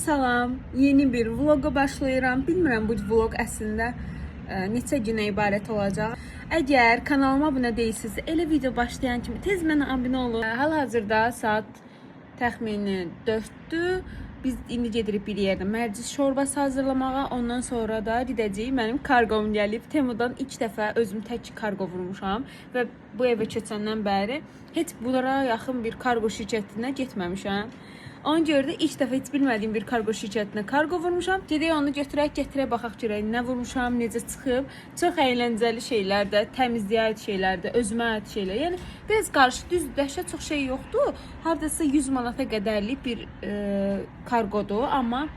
Salam, yeni bir vloga başlayıram. Bilmirəm bu vlog əslində neçə günə ibarət olacaq. Əgər kanalıma abunə deyilsinizsə, elə video başlayan kimi tez mənə abunə olun. Hal-hazırda saat təxmini 4-dür. Biz indi gedirik bir yerdə mərciz şorbası hazırlamağa. Ondan sonra da gedəcəyik. Mənim karqom gəlib. Temudan ilk dəfə özüm tək kargo vurmuşam və bu evə keçəndən bəri heç bunlara yaxın bir kargo şirkətinə getməmişəm. Ona görə də ilk dəfə heç bilmədiyim bir kargo şirkətinə kargo vurmuşam. Gedək onu gətirək baxaq görək nə vurmuşam, necə çıxıb. Çox əyləncəli şeylərdir, təmizliyə aid şeylərdir, özümə aid şeylər. Yəni biraz qarışıq, düz dəhşət çox şey yoxdur. Hardasa 100 manata qədərlik bir kargodur, amma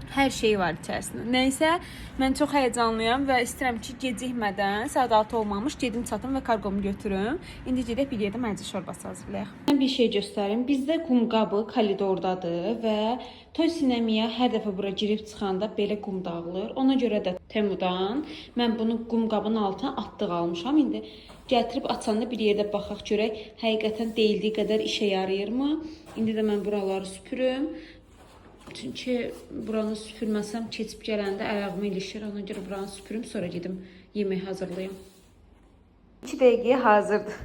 hər şey var içərisində. Nəysə, mən çox həyəcanlıyam və istəyirəm ki, gecikmədən, saat 6 olmamış gedim çatım və kargomu götürüm. İndi gedək bir yerdə mərciz şorbası hazırlayaq. Mən bir şey göstərim. Bizdə qum qabı koridordadır və toy sinəmiyə hər dəfə bura girib çıxanda belə qum dağılır. Ona görə də Temudan mən bunu qum qabın altına atdıq almışam. İndi gətirib açanda bir yerdə baxaq görək, həqiqətən deyildiyi qədər işə yarayırmı? İndi də mən buraları süpürüm. Çünki buranı süpürməsəm keçib gələndə ayağımı ilişir. Ona görə buranı süpürüm, sonra gedim yemək hazırlayım. 2 dəqiqəyə hazırdır.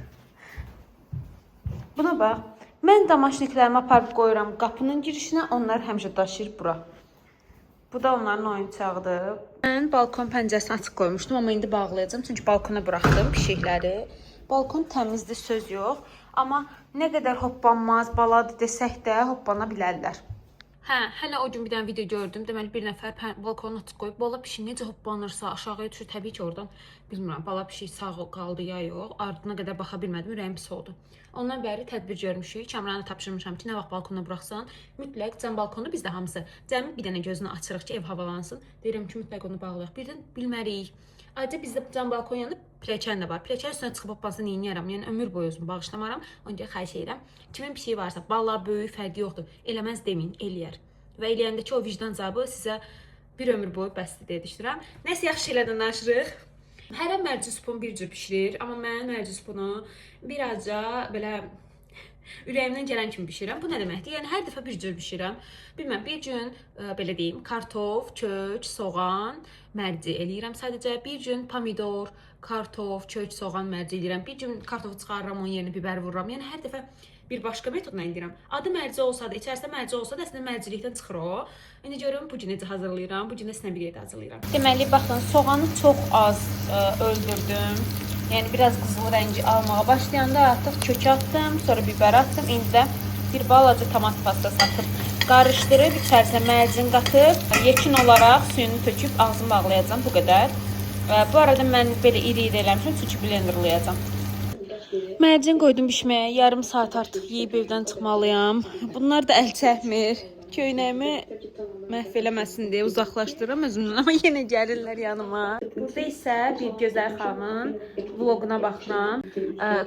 Buna bax. Mən damaşniklərimi aparıb qoyuram qapının girişinə. Onlar həmişə daşıyır bura. Bu da onların oyuncağıdır. Mən balkon pəncəsini açıq qoymuşdum, amma indi bağlayacağım. Çünki balkona buraxdım pişikləri. Balkon təmizdir, söz yox. Amma nə qədər hoppanmaz, baladır desək də hoppana bilərlər. Hə, hələ o gün bir dənə video gördüm. Deməli, bir nəfər balkonun açıq qoyub, bala pişik necə hoppanırsa aşağıya düşür. Təbii ki, oradan bilmirəm, bala pişik sağ qaldı ya yox. Ardına qədər baxa bilmədim, ürəyim pis oldu. Ondan bəri tədbir görmüşük. Kəmranı tapşırmışam ki, nə vaxt balkona buraxsan, mütləq cam balkonu bizdə hamısı. Cəmi bir dənə gözünü açırıq ki, ev havalansın. Deyirəm ki, mütləq onu bağlayaq. Birdən bilmərik. Ayrıca bizdə cam balkon yanında pilləkən də var. Pilləkən üstünə çıxıb hoppansa neyniyərəm? Yəni ömür boyu özümü bağışlamaram. Ona görə xahiş edirəm. Kimin pişiyi varsa, bala, böyük fərqi yoxdur. Eləməz deməyin, eləyər. Və eləyəndəki o vicdan zabı sizə bir ömür boyu bəsdir deyə düşünürəm. Nəsə yaxşı şeylərdən danışırıq. Hərə mərciz supunu bir cür bişirir, amma mən mərciz supunu birazca belə ürəyimdən gələn kimi bişirəm. Bu nə deməkdir? Yəni hər dəfə bir cür bişirəm. Bilməm, bir gün belə deyim, kartof, kök, soğan mərci eləyirəm sadəcə. Bir gün pomidor, kartof, kök, soğan mərci eləyirəm. Bir gün kartofu çıxarıram, onun yerinə biber vururam. Yəni hər dəfə bir başqa metodla edirəm. Adı mərci olsa da, içərisində mərci olsa da, əslində mərcilikdən çıxır o. İndi görüm bu gün necə hazırlayıram, bu gün də sinə bir yerdə hazırlayıram. Deməli, baxın, soğanı çox az öldürdüm. Yəni biraz qızıl rəngi almağa başlayanda artıq kök atdım, sonra biber atdım. İndi də bir balaca tomat pastası atıb qarışdırıb, içərisinə mərcin qatıb, yekun olaraq suyunu töküb ağzımı bağlayacağım, bu qədər. Bu arada mən belə iri-iri eləmişəm, çünki blenderlayacağım. Mərcin qoydum bişməyə, yarım saat artıq yeyib evdən çıxmalıyam. Bunlar da əl çəkmir. Köynəyimi məhv eləməsin deyə uzaqlaşdırıram özümdən, amma yenə gəlirlər yanıma. Burada isə bir gözəl xanımın vloquna baxıram.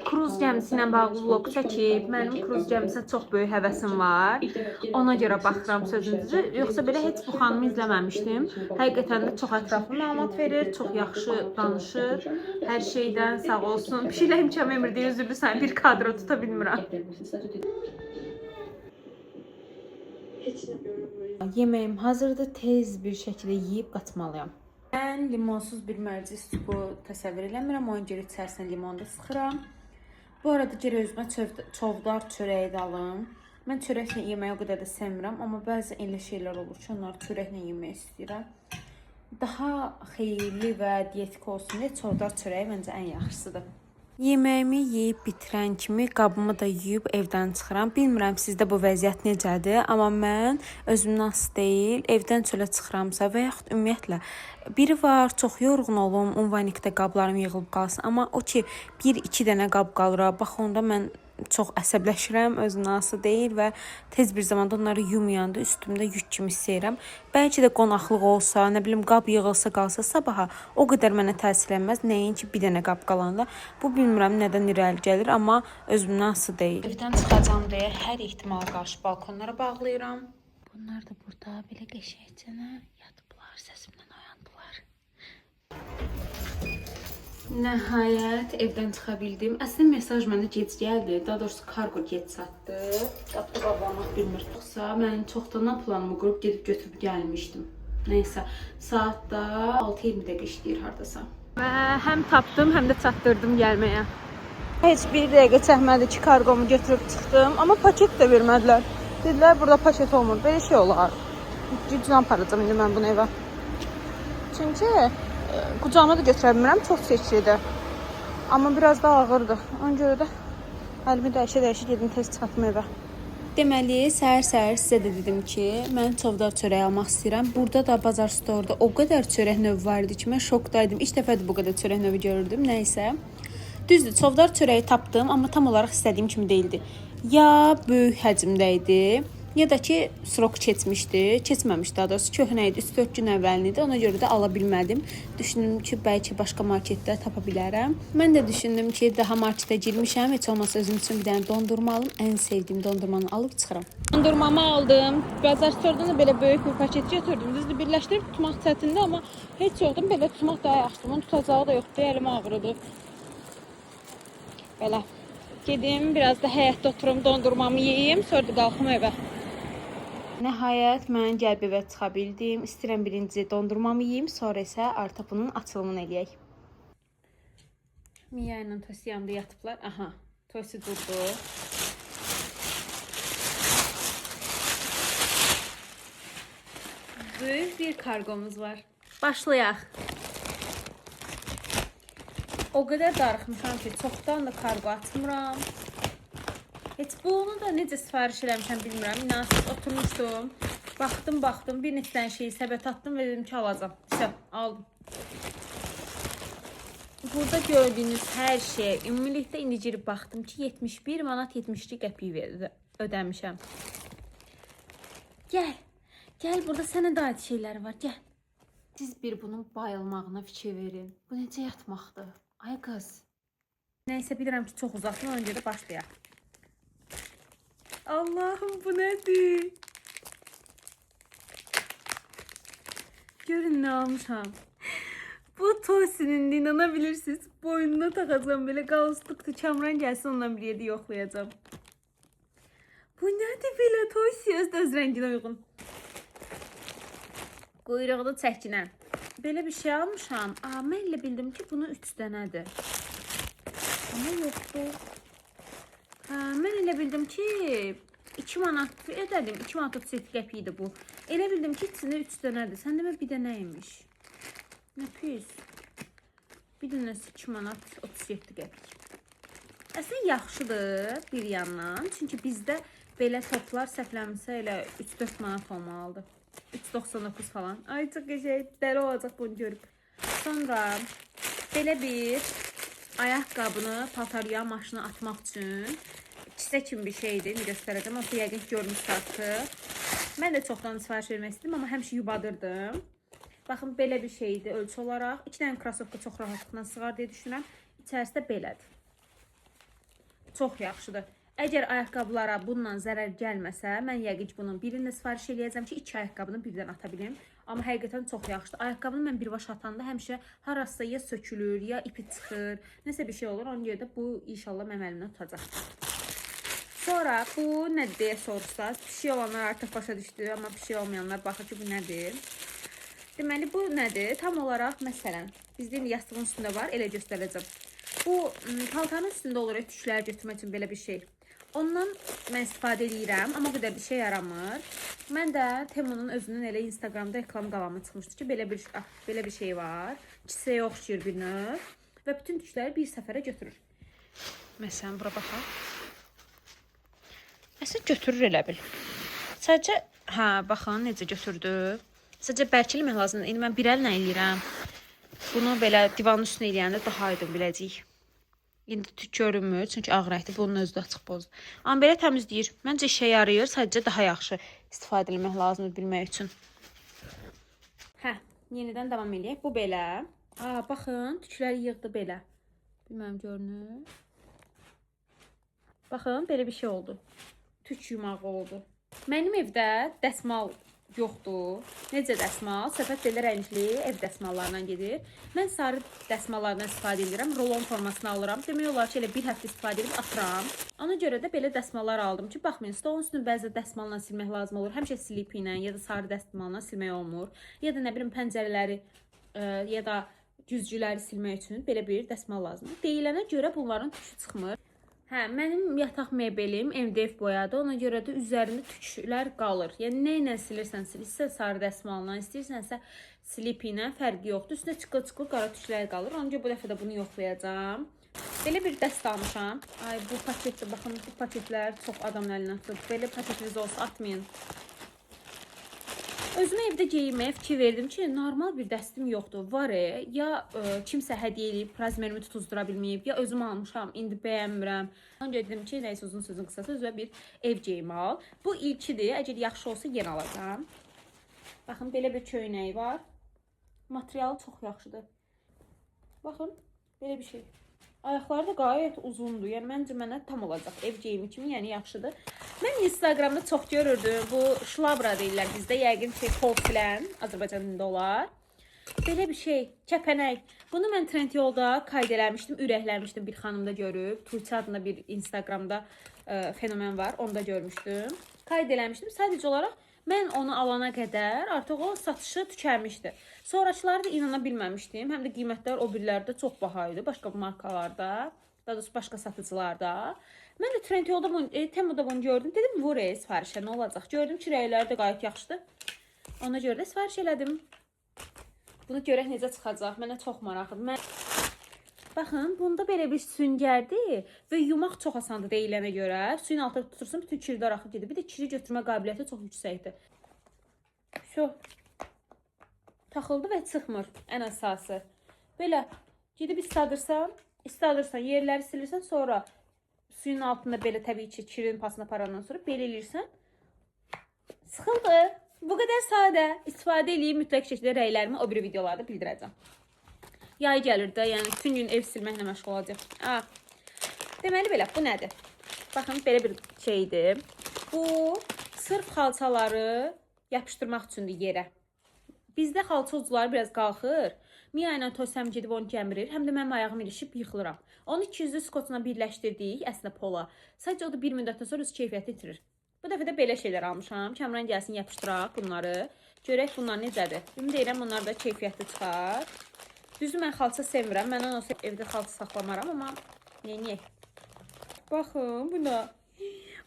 Kruz gəmisi ilə bağlı vloq çəkib. Mənim kruz gəmisinə çox böyük həvəsim var. Ona görə baxıram sözünüzü. Yoxsa belə heç bu xanımı izləməmişdim. Həqiqətən də çox ətraflı məlumat verir, çox yaxşı danışır. Hər şeydən sağ olsun. Bir şeylə imkan vermir deyə üzürlü səni bir kadra tuta bilmirəm. Yeməyim hazırdır, tez bir şəkildə yeyib qaçmalıyam. Mən limonsuz bir mərciz supu təsəvvür eləmirəm, ona görə içərisinə limon da sıxıram. Bu arada geri özümə çovdar çörəyi də alım. Mən çörəklə yeməyi o qədər də sevmirəm, amma bəzi elə şeylər olur ki, onları çörəklə yemək istəyirəm. Daha xeyirli və dietik olsun deyə çovdar çörəyi məncə ən yaxşısıdır. Yeməyimi yeyib bitirən kimi qabımı da yuyub evdən çıxıram. Bilmirəm sizdə bu vəziyyət necədir, amma mən özümdən asılı deyil, evdən çölə çıxıramsa və yaxud ümumiyyətlə biri var, çox yorğun olum, unvanikdə qablarım yığılıb qalsın. Amma o ki, 1-2 dənə qab qalır, bax onda mən çox əsəbləşirəm, özümdən asılı deyil və tez bir zamanda onları yumayanda üstümdə yük kimi hiss edirəm. Bəlkə də qonaqlıq olsa, nə bilim qab yığılsa qalsa sabaha o qədər mənə təsir etməz, nəinki bir dənə qab qalanda. Bu bilmirəm nədən irəli gəlir, amma özümdən asılı deyil. Evdən çıxacağam deyə hər ehtimala qarşı balkonlara bağlayıram. Bunlar da burada belə qəşəngcənə yatıblar, səsimdən oyandılar. Nəhayət evdən çıxa bildim. Əslində mesaj mənə gec gəldi. Daha doğrusu kargo gec çatdı. Qapı bağlamaq bilmir. Yoxsa mən çoxdandan planımı qurub gedib götürüb gəlmişdim. Nəysə, saat da 6:20 dəqiqə işləyir hardasa. Və həm tapdım, həm də çatdırdım gəlməyə. Heç bir dəqiqə çəkmədi ki, kargomu götürüb çıxdım. Amma paket də vermədilər. Dedilər, burada paket olmur. Belə şey olar. Güclə aparacam indi mən bunu evə. Çünki qucağıma da götürə bilmirəm, çox seçlidir. Amma biraz da ağırdır. Ona görə də əlimi dəyişə-dəyişə gedim tez çıxartma evə. Deməli, səhər-səhər sizə də dedim ki, mən çovdar çörək almaq istəyirəm. Burada da Bazar Store'da o qədər çörək növü var idi ki, mən şokdaydım. İlk dəfədir bu qədər çörək növü görürdüm. Nəysə. Düzdür, çovdar çörəyi tapdım, amma tam olaraq istədiyim kimi değildi. Ya böyük həcmdə idi, ya da ki srok keçmişdi, keçməmişdi daha doğrusu köhnə idi, 3-4 gün əvvəlin idi. Ona görə də ala bilmədim. Düşündüm ki, bəlkə başqa marketdə tapa bilərəm. Mən də düşündüm ki, daha marketə girmişəm, heç olmasa özüm üçün bir dənə dondurma alım. Ən sevdiyim dondurmanı alıb çıxıram. Dondurmamı aldım. Bazar Store'dan da belə böyük bir paket götürdüm. Düzdür, birləşdirib tutmaq çətindir, amma heç yoxdur, belə tutmaq daha yaxşıdır. Onun tutacağı da yoxdur, əlim ağrıdı. Belə. Gedim, biraz da həyətdə oturum, dondurmamı yeyeyim, sonra da qalxım evə. Nəhayət mən gəlib evə çıxa bildim. İstəyirəm birinci dondurmamı yeyim, sonra isə artıq bunun açılımını eləyək. Miya ilə Tosi yanında yatıblar. Aha, Tosi durdu. Böyük bir kargomuz var. Başlayaq. O qədər darıxmışam ki, çoxdan da kargo atmıram. Heç bunu da necə sifariş eləmişəm bilmirəm. İnanırsınız, oturmuşdum. Baxdım, bir neçə dənə şeyi səbət atdım və dedim ki, alacam. İşte, aldım. Burada gördüyünüz hər şey, ümumilikdə indi girib baxdım ki, 71 manat 72 qəpik ödəmişəm. Gəl, burada sənə də aid şeylər var, gəl. Siz bir bunun bayılmağına fikir verin. Bu necə yatmaqdır? Ay qız. Nəysə, bilirəm ki, çox uzaqdır, ona görə başlayaq. Allahım, bu nədir? Görün nə almışam. Bu Tosi'nin, inanabilirsiniz. Boynuna taxacam, belə qalstıqdır. Kamran gəlsin, ondan bir yedi yoxlayacam. Bu nədir belə Tosi? Öz rənginə uyğun. Quyruğunu çəkinəm. Belə bir şey almışam. Mən elə bildim ki, bunu 3 dənədir. Amma yoxdur. Mən elə bildim ki, 2 manat edədim. 2 manat 37 qəpik idi bu. Elə bildim ki, içində 3 dənədir. Sən demə bir dənəymiş. Nə pis. Bir dənəsi 2 manat 37 qəpik. Əslində yaxşıdır bir yandan. Çünki bizdə belə toplar səhvləmirsə elə 3-4 manat olmalıdır. 3.99 falan. Ay çox qəşəng, dəli olacaq bunu görüb. Sonra belə bir ayaqqabını paltarıya maşına atmaq üçün kisə kimi bir şeydir. İndi göstərəcəm. Onu yəqin görmüş artıq. Mən də çoxdan sifariş vermək istedim, amma həmişə yubadırdım. Baxın, belə bir şeydir ölçü olaraq. 2 dənə krasovka çox rahatlıqla sığar deyə düşünürəm. İçərisi də belədir. Çox yaxşıdır. Əgər ayaqqabılara bundan zərər gəlməsə, mən yəqin ki, bunun birini sifariş eləyəcəm ki, 2 ayaqqabını birdən ata bilim. Amma həqiqətən çox yaxşıdır. Ayaqqabını mən birbaşa atanda həmişə harasa ya sökülür, ya ipi çıxır, nəsə bir şey olur. Ona görə də bu inşallah mənim əlimdən tutacaq. Sonra bu nədir deyə sorursaz, pişik olanlar artıq başa düşdü, amma pişik olmayanlar baxır ki, bu nədir? Deməli, bu nədir? Tam olaraq, məsələn, bizdə indi yastığın üstündə var, elə göstərəcəm. Bu paltanın üstündə olur, tükləri götürmək üçün belə bir şey. Ondan mən istifadə edirəm, amma qədər bir şey yaramır. Mən də Temunun özünün elə Instagramda reklam qalanı çıxmışdı ki, belə bir şey var. Kisəyə oxşayır bir növ və bütün tükləri bir səfərə götürür. Məsələn, bura baxaq. Məsələn, götürür elə bil. Sadəcə, baxın necə götürdü. Sadəcə bərkiləmək lazımdır. İndi mən bir əllə eləyirəm. Bunu belə divanın üstünə eləyəndə daha aydın biləcəyik. İndi tük görünmür, çünki ağ rəngdir. Bunun özü də açıq boz. Amma belə təmizləyir. Məncə işə yarayır, sadəcə daha yaxşı istifadə etmək lazımdır bilmək üçün. Yenidən davam eləyək. Bu belə. Baxın, tükləri yığdı belə. Bilməm görünür. Baxın, belə bir şey oldu. Tük yumağı oldu. Mənim evdə dəsmal yoxdur. Necə dəsmal? Söhbət belə rəngli ev dəsmallarından gedir. Mən sarı dəsmallardan istifadə edirəm. Rolon formasını alıram. Demək olar ki, elə bir həftə istifadə edib atıram. Ona görə də belə dəsmallar aldım ki, baxmayın, stolun üstünü bəzi dəsmalla silmək lazım olur. Həmişə slip ilə ya da sarı dəsmalla silmək olmur. Ya da nə bilim pəncərələri ya da güzgüləri silmək üçün belə bir dəsmal lazımdır. Deyilənə görə bunların tükü çıxmır. Hə, mənim yataq mebelim MDF boyadır. Ona görə də üzərində tüklər qalır. Yəni nə ilə silirsən sil, istəyirsən sarı dəsmalla, istəyirsənsə slip ilə fərqi yoxdur. Üstünə çıqqıl-çıqqıl qara tüklər qalır. Ona görə bu dəfə də bunu yoxlayacağam. Belə bir dəst almışam. Ay bu paketdə baxın, bu paketlər çox adamın əlindən tutub. Belə paketiniz olsa atmayın. Özümə evdə geyinməyə fikir verdim ki, normal bir dəstim yoxdur. Var ya kimsə hədiyyə edib, razmerimi tutuzdura bilməyib, ya özüm almışam, indi bəyənmirəm. Ona görə dedim ki, nəysə uzun sözün qısası özümə bir ev geyimi al. Bu ilkidir, əgər yaxşı olsa yenə alacağam. Baxın, belə bir köynəyi var. Materialı çox yaxşıdır. Baxın, belə bir şey. Ayaqları da qayət uzundur. Yəni məncə mənə tam olacaq. Ev geyimi kimi, yəni yaxşıdır. Mən Instagramda çox görürdüm. Bu şlabra deyirlər bizdə. Yəqin ki, kol filən Azərbaycan dilində olar. Belə bir şey, kəpənək. Bunu mən Trendyolda qayd eləmişdim, ürəkləmişdim bir xanımda görüb. Tuğçe adında bir Instagramda fenomen var. Onda görmüşdüm. Qayd eləmişdim. Sadəcə olaraq mən onu alana qədər artıq o satışı tükənmişdi. Sonraçıları da inana bilməmişdim. Həm də qiymətlər o birlərdə çox baha idi. Başqa markalarda, daha doğrusu başqa satıcılarda. Mən də Trendyolda bunu, Temuda bunu gördüm. Dedim, vur sifarişə, nə olacaq? Gördüm ki, rəyləri də qayət yaxşıdır. Ona görə də sifariş elədim. Bunu görək necə çıxacaq. Mənə çox maraqlıdır. Baxın, bunda belə bir süngərdir və yumaq çox asandır deyilənə görə. Suyun altında tutursun, bütün kirlər axıb gedir. Bir də kiri götürmə qabiliyyəti çox yüksəkdir. Şu taxıldı və çıxmır ən əsası. Belə gedib istadırsan, yerləri silirsən, sonra suyun altında belə təbii ki, kirin pasını parandan sonra belə eləyirsən. Sıxıldı. Bu qədər sadə. İstifadə edeyim, mütləq şəkildə rəylərimi o bir videolarda bildirəcəm. Yay gəlir də, yəni bütün gün ev silməklə məşğul olacaq. Deməli belə, bu nədir? Baxın, belə bir şeydir. Bu, sırf xalçaları yapışdırmaq üçündür yerə. Bizdə xalça ucları biraz qalxır. Mia ilə Tosəm gedib onu gəmirir. Həm də mənim ayağım ilişib yıxılıram. Onu 200 skotla birləşdirdik, əslində pola. Sadəcə o da bir müddətdən sonra öz keyfiyyəti itirir. Bu dəfə də belə şeylər almışam. Kamran gəlsin, yapışdıraq bunları. Görək bunlar necədir. Ümid edirəm bunlar da keyfiyyətli çıxar. Düzü mən xalça sevmirəm. Məndən olsa evdə xalça saxlamaram, amma neyək? Baxın, bu nə?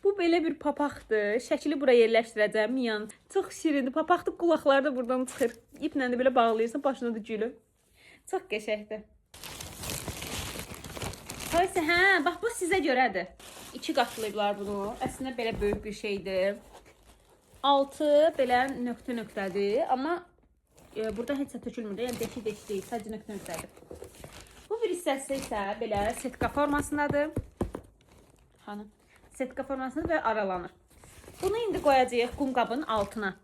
Bu belə bir papaqdır. Şəkili buraya yerləşdirəcəm. Miyan. Çox şirindir. Papaqdır, qulaqları da buradan çıxır. İplə də belə bağlayırsan, başına da gülür. Çox qəşəngdir. Hayse, hə, bax bu sizə görədir. 2 qatlayıblar bunu. Əslində belə böyük bir şeydir. Altı belə nöqtə-nöqtədir, amma burada heç nə tökülmür. Yəni deşik-deşik deyil, sadəcə nöqtə-nöqtədir. Bu bir hissəsi isə belə setka formasındadır. Hanı? Setka formasında və aralanır. Bunu indi qoyacağıq qumqabın altına.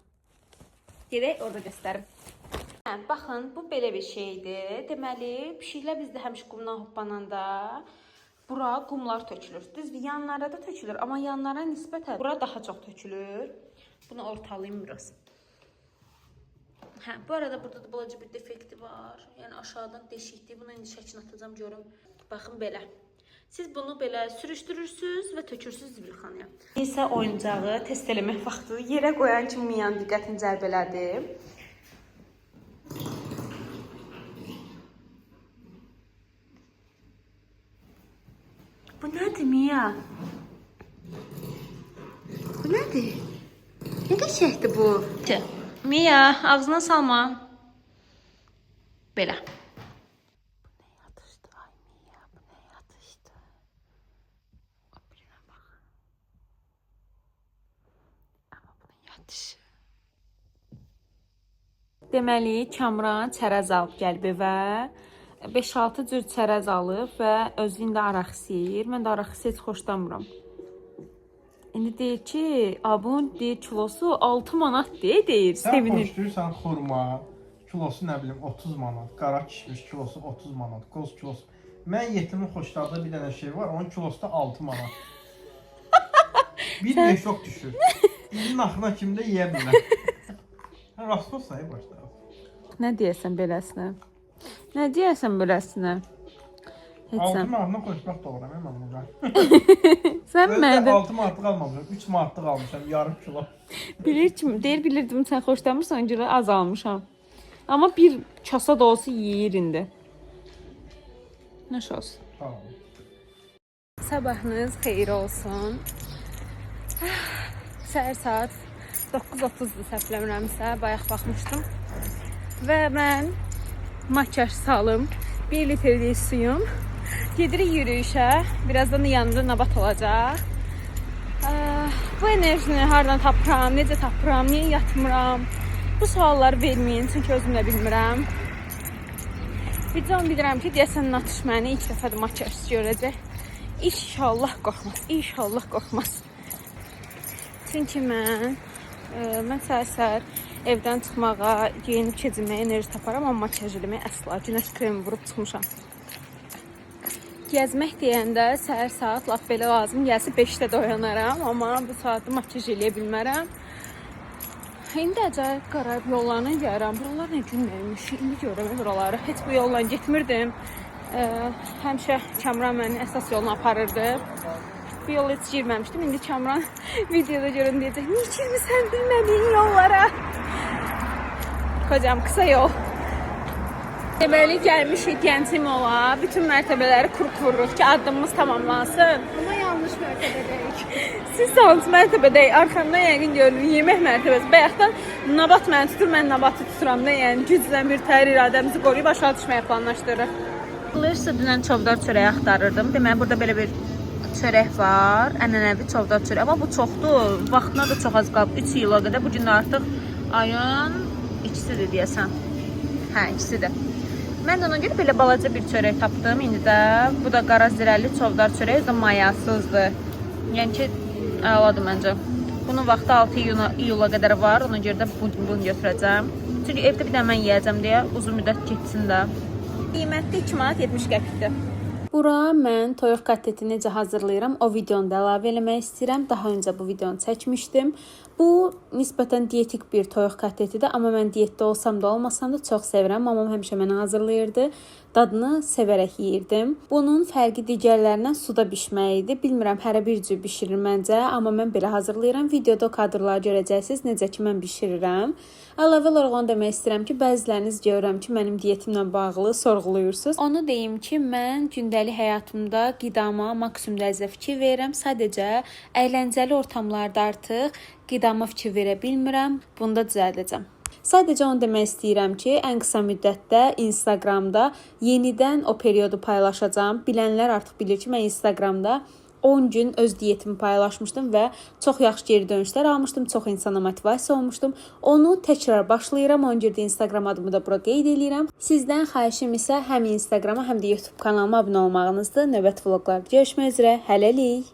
Gedək orada göstərim. Baxın, bu belə bir şeydir. Deməli, pişiklər bizdə həmişə qumdan hoppananda bura qumlar tökülür. Düzdür, yanlara da tökülür, amma yanlara nisbətən bura daha çox tökülür. Bunu ortalayayım biraz. Bu arada burada da balaca bir defekti var. Yəni aşağıdan deşikdir. Bunu indi şəklini atacağım, görüm. Baxın belə. Siz bunu belə sürüşdürürsünüz və tökürsünüz zibilxanaya. İsə oyuncağı test eləmək vaxtı. Yerə qoyan kimi Miyan diqqətini cəlb elədi. Bu nədir Mia? Bu nədir? Nə qəşəngdir bu? Mia, ağzına salma. Belə. Bu nə yatışdı? Ay Mia, bu nə yatışdı? O birinə bax. Amma bunun yatışı. Deməli, Kamran çərəz alıb gəlib evə. 5-6 cür çərəz alıb və özündə araq yeyir. Mən də araq heç xoşlamıram. İndi deyir ki, abun deyir kilosu 6 manat deyir, sevinir. Sən xoşlayırsan xurma, kilosu nə bilim 30 manat, qara kişmiş kilosu 30 manat, qoz kilosu. Mən yetimin xoşladığı bir dənə şey var, onun kilosu da 6 manat. Bir neşok düşür. İlin axına kimdə yeyə bilər. Rastov sayı başda. Nə deyəsən beləsinə? Nə deyəsən beləsinə? Heç 6 sən. manatdan xoşbaxt doğuram mən burada. Sən mənə 6 manatlıq almamışam, 3 manatlıq almışam, yarım kilo. bilirdim sən xoşlamırsan görə az almışam. Amma bir kasa da olsa yeyir indi. Nə olsun. Tamam. Sabahınız xeyir olsun. Səhər saat 9:30-dur səhvləmirəmsə, bayaq baxmışdım. Və mən makyaj salım, 1 litrlik suyum. Gedirik yürüyüşə. Birazdan da yanında nabat olacaq. Bu enerjini hardan tapıram, necə tapıram, niyə yatmıram? Bu sualları verməyin, çünki özüm də bilmirəm. Bircə bilirəm ki, deyəsən Natış məni ilk dəfədir makyajsız görəcək. İnşallah qorxmaz, inşallah qorxmaz. Çünki mən səhər evdən çıxmağa, geyinib keçinməyə enerji taparam, amma makyaj eləməyə əsla. Günəş kremi vurub çıxmışam. Gəzmək deyəndə səhər saat lap belə lazım gəlsə 5-də də oyanaram, amma bu saatda makyaj eləyə bilmərəm. İndi acayip qarayıb yollarına gəlirəm. Buralar nə günlərmiş, indi görəm buraları. Heç bu yolla getmirdim. Həmişə Kamran məni əsas yoluna aparırdı. Bu yola heç girməmişdim. İndi Kamran videoda görün deyəcək, niyə girmirsən bilmədiyin yollara? Kocam, qısa yol. Deməli gəlmişik Gəncim ola. Bütün mərtəbələri quruq vururuq ki, addımımız tamamlansın. Ama yanlış mərtəbədəyik. Siz hansı mərtəbədəyik? Arxamdan yəqin görünür yemək mərtəbəsi. Bayaqdan Nabat məni tutur, mən Nabatı tuturam da, yəni güclə mütəhər iradəmizi qoruyub aşağı düşməyə planlaşdırırıq. Lırsa dünən çovdar çörəyi axtarırdım. Deməli burada belə bir çörək var, ənənəvi çovdar çörək. Amma bu çoxdur, vaxtına da çox az qalıb. 3 ila qədər. Bu gün artıq ayın ikisidir deyəsən. Hə, ikisidir. Mən də ona görə belə balaca bir çörək tapdım. İndi də bu da qara zirəli çovdar çörək, o da mayasızdır. Yəni ki, əladır məncə. Bunun vaxtı 6 iyula qədər var. Ona görə də bunu götürəcəm. Çünki evdə bir də mən yeyəcəm deyə uzun müddət keçsin də. Qiymətli 2 manat 70 qəpikdir. Bura mən toyuq kotleti necə hazırlayıram, o videonu da əlavə eləmək istəyirəm. Daha öncə bu videonu çəkmişdim. Bu nisbətən dietik bir toyuq kotletidir, amma mən diyetdə olsam da olmasam da çox sevirəm. Mamam həmişə mənə hazırlayırdı. Dadını sevərək yeyirdim. Bunun fərqi digərlərindən suda bişməyidir. Bilmirəm, hərə bir cür bişirir məncə, amma mən belə hazırlayıram. Videoda o kadrları görəcəksiniz, necə ki mən bişirirəm. Əlavə olaraq onu demək istəyirəm ki, bəziləriniz görürəm ki, mənim diyetimlə bağlı sorğuluyursunuz. Onu deyim ki, mən gündəlik həyatımda qidama maksimum dərəcədə fikir verirəm. Sadəcə əyləncəli ortamlarda artıq qidama fikir verə bilmirəm. Bunu da düzəldəcəm. Sadəcə onu demək istəyirəm ki, ən qısa müddətdə Instagramda yenidən o periodu paylaşacağam. Bilənlər artıq bilir ki, mən Instagramda 10 gün öz diyetimi paylaşmışdım və çox yaxşı geri dönüşlər almışdım. Çox insana motivasiya olmuşdum. Onu təkrar başlayıram. Ona görə də Instagram adımı da bura qeyd edirəm. Sizdən xahişim isə həm Instagrama, həm də YouTube kanalıma abunə olmağınızdır. Növbəti vloqlarda görüşmək üzrə. Hələlik.